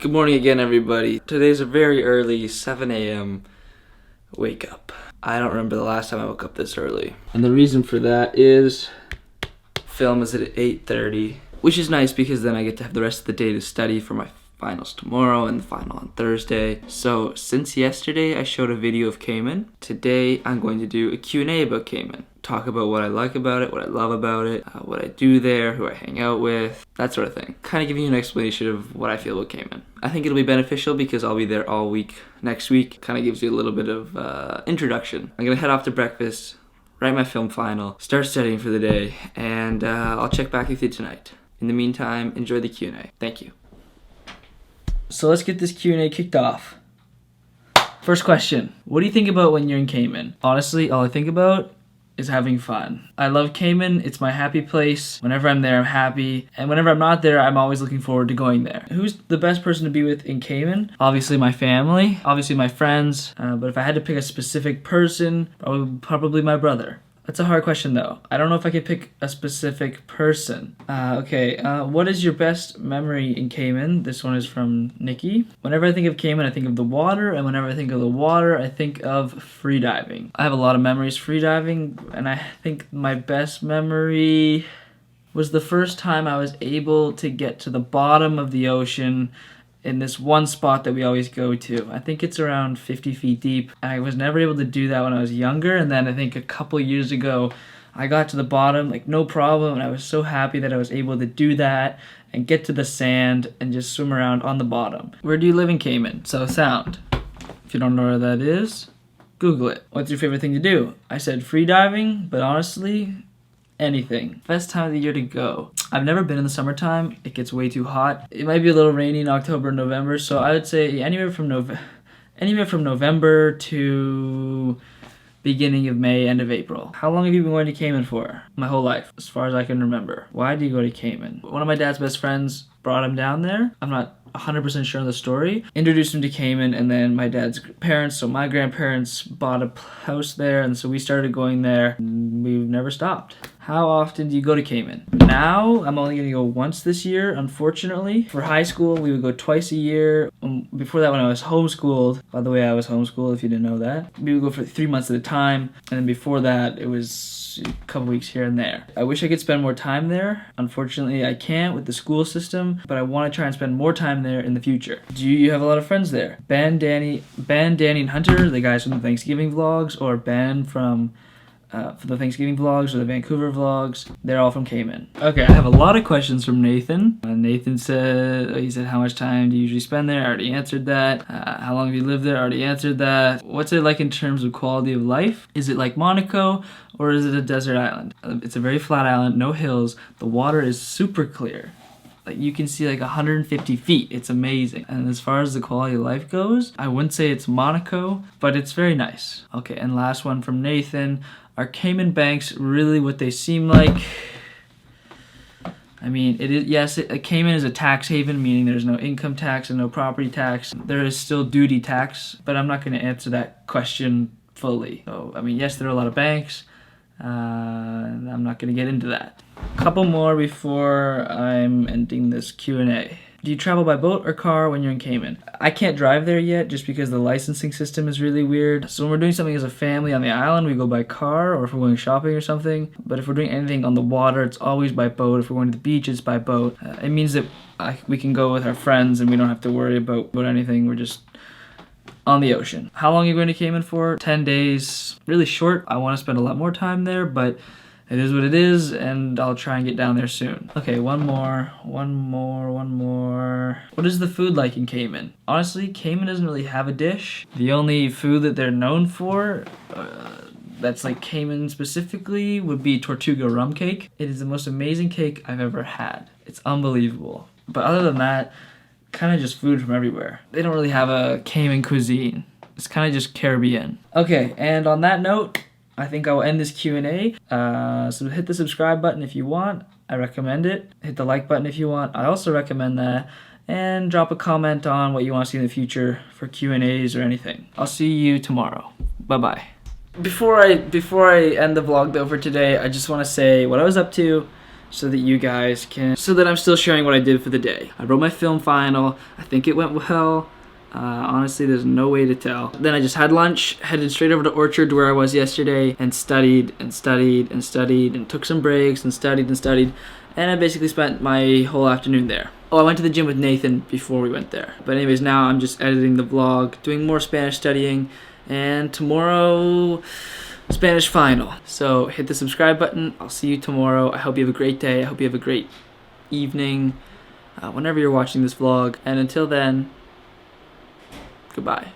Good morning again, everybody. Today's a very early 7 a.m. wake up. I don't remember the last time I woke up this early. And the reason for that is film is at 8:30, which is nice because then I get to have the rest of the day to study for my finals tomorrow and the final on Thursday. So since yesterday I showed a video of Cayman, today I'm going to do a Q&A about Cayman. Talk about what I like about it, what I love about it, what I do there, who I hang out with, that sort of thing. Kind of giving you an explanation of what I feel about Cayman. I think it'll be beneficial because I'll be there all week next week. Kind of gives you a little bit of introduction. I'm going to head off to breakfast, write my film final, start studying for the day, and I'll check back with you tonight. In the meantime, enjoy the Q&A. Thank you. So let's get this Q&A kicked off. First question. What do you think about when you're in Cayman? Honestly, all I think about is having fun. I love Cayman. It's my happy place. Whenever I'm there, I'm happy. And whenever I'm not there, I'm always looking forward to going there. Who's the best person to be with in Cayman? Obviously my family, obviously my friends. But if I had to pick a specific person, probably my brother. That's a hard question though. I don't know if I could pick a specific person. What is your best memory in Cayman? This one is from Nikki. Whenever I think of Cayman, I think of the water, and whenever I think of the water, I think of freediving. I have a lot of memories freediving, and I think my best memory was the first time I was able to get to the bottom of the ocean in this one spot that we always go to. I think it's around 50 feet deep. I was never able to do that when I was younger, and then I think a couple years ago I got to the bottom like no problem, and I was so happy that I was able to do that and get to the sand and just swim around on the bottom. Where do you live in Cayman? So Sound. If you don't know where that is, Google it. What's your favorite thing to do? I said free diving, but honestly, anything. Best time of the year to go. I've never been in the summertime. It gets way too hot. It might be a little rainy in October and November, so I would say anywhere from November to beginning of May, end of April. How long have you been going to Cayman for? My whole life, as far as I can remember. Why do you go to Cayman? One of my dad's best friends brought him down there. I'm not 100% sure on the story. Introduced him to Cayman, and then my dad's parents, so my grandparents, bought a house there, and so we started going there. We've never stopped. How often do you go to Cayman? Now, I'm only gonna go once this year, unfortunately. For high school, we would go twice a year. Before that, when I was homeschooled, by the way, I was homeschooled if you didn't know that, we would go for 3 months at a time, and then before that, it was a couple weeks here and there. I wish I could spend more time there. Unfortunately, I can't with the school system, but I want to try and spend more time there in the future. Do you have a lot of friends there? Ben, Danny, and Hunter, the guys from the Thanksgiving vlogs, or Ben from for the Thanksgiving vlogs or the Vancouver vlogs, they're all from Cayman. Okay, I have a lot of questions from Nathan. Nathan said, how much time do you usually spend there? I already answered that. How long have you lived there? I already answered that. What's it like in terms of quality of life? Is it like Monaco or is it a desert island? It's a very flat island, no hills. The water is super clear. Like you can see like 150 feet. It's amazing. And as far as the quality of life goes, I wouldn't say it's Monaco, but it's very nice. Okay, and last one from Nathan. Are Cayman banks really what they seem like? I mean, it is. Yes, Cayman is a tax haven, meaning there's no income tax and no property tax. There is still duty tax, but I'm not going to answer that question fully. So, I mean, yes, there are a lot of banks. And I'm not going to get into that. A couple more before I'm ending this Q&A. Do you travel by boat or car when you're in Cayman? I can't drive there yet just because the licensing system is really weird. So when we're doing something as a family on the island, we go by car, or if we're going shopping or something. But if we're doing anything on the water, it's always by boat. If we're going to the beach, it's by boat. It means that we can go with our friends and we don't have to worry about anything. We're just on the ocean. How long are you going to Cayman for? 10 days. Really short. I want to spend a lot more time there, but it is what it is, and I'll try and get down there soon. Okay, one more. What is the food like in Cayman? Honestly, Cayman doesn't really have a dish. The only food that they're known for, that's like Cayman specifically, would be Tortuga rum cake. It is the most amazing cake I've ever had. It's unbelievable. But other than that, kind of just food from everywhere. They don't really have a Cayman cuisine. It's kind of just Caribbean. Okay, and on that note, I think I'll end this Q&A. So hit the subscribe button if you want. I recommend it. Hit the like button if you want. I also recommend that. And drop a comment on what you want to see in the future for Q&As or anything. I'll see you tomorrow. Bye-bye. Before I end the vlog though for today, I just want to say what I was up to so that you guys can, so that I'm still sharing what I did for the day. I wrote my film final. I think it went well. Honestly, there's no way to tell. Then I just had lunch, headed straight over to Orchard where I was yesterday, and studied and studied and studied and took some breaks and studied and studied. And I basically spent my whole afternoon there. Oh, I went to the gym with Nathan before we went there. But anyways, now I'm just editing the vlog, doing more Spanish studying, and tomorrow, Spanish final. So hit the subscribe button. I'll see you tomorrow. I hope you have a great day. I hope you have a great evening, whenever you're watching this vlog. And until then, goodbye.